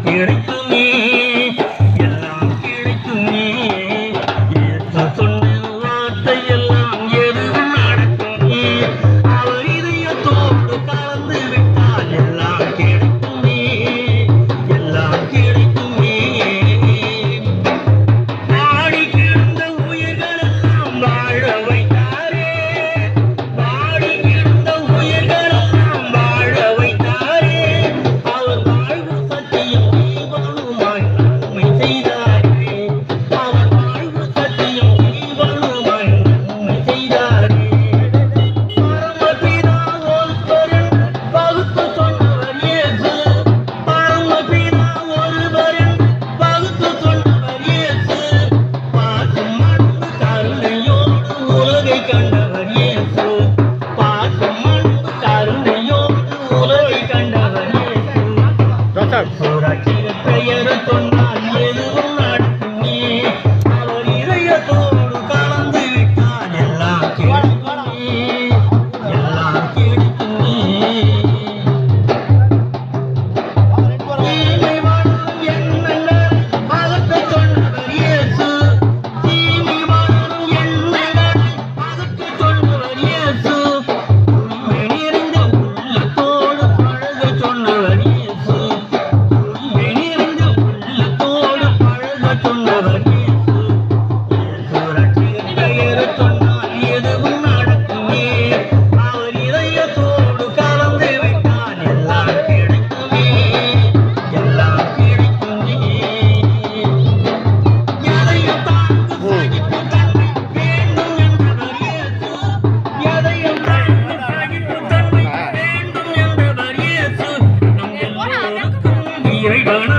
கிடைக்குமே எல்லாம் கிடைக்குமே இயேசு சொன்ன வார்த்தை எல்லாம் எதுவும் நடக்குமே அவர் இதயத்தோடு கலந்து விட்டால் எல்லாம் கிடைக்குமே எல்லாம் கிடைக்குமே வாடி கிடந்த உயிர்கள் எல்லாம் வாழ வைத்தாரே வாடி கிடந்த உயிர்கள் எல்லாம் வாழ வைத்தாரே அவர் வாழ்வு சத்தியம் ஜீவனுமாய் நன்மை செய்தாரே அவர் வாழ்வு சத்தியம் ஜீவனுமாய் நன்மை செய்தாரே பரமபிதா ஒருவரின் பகுத்து சொன்னவர் இயேசு பரமபிதா ஒருவரின் பகுத்து சொன்னவர் இயேசு பாசம் அன்பு கருணையோடு உலகை கண்டவர் இயேசு பாசம் அன்பு கருணையோடு உலகை கண்டவர் இயேசு ரட்சகர் பெயர் சொன்னால் எதுவும் நடக்குமே அவர் இதயத்தோடு கலந்து விட்டால் எல்லாம் கிடைக்குமே எல்லாம் கிடைக்குமே தீமை வளரும் எண்ணங்கள் அகற்றச் சொன்னவர் இயேசு தீமை வளரும் எண்ணங்களை அகற்றச் சொன்னவர் இயேசு உண்மை நிறைந்த உள்ளத்தோடு பழகச் சொன்னவர் இயேசு உண்மை நிறைந்த உள்ளத்தோடு பழகச் சொன்னவர் இயேசு இயேசு ரட்சகர் பெயர் சொன்னால் எதுவும் நடக்குமே அவர் இதயத்தோடு கலந்து விட்டால் எல்லாம் கிடைக்குமே எல்லாம் கிடைக்குமே எதையும் தாங்கு சகிப்பு தன்மை வேண்டும் என்றவர் இயேசு எதையும் தாங்கு சகிப்பு தன்மை வேண்டும் என்றவர் இயேசு நம் எல்லோருக்கும் இறைவனா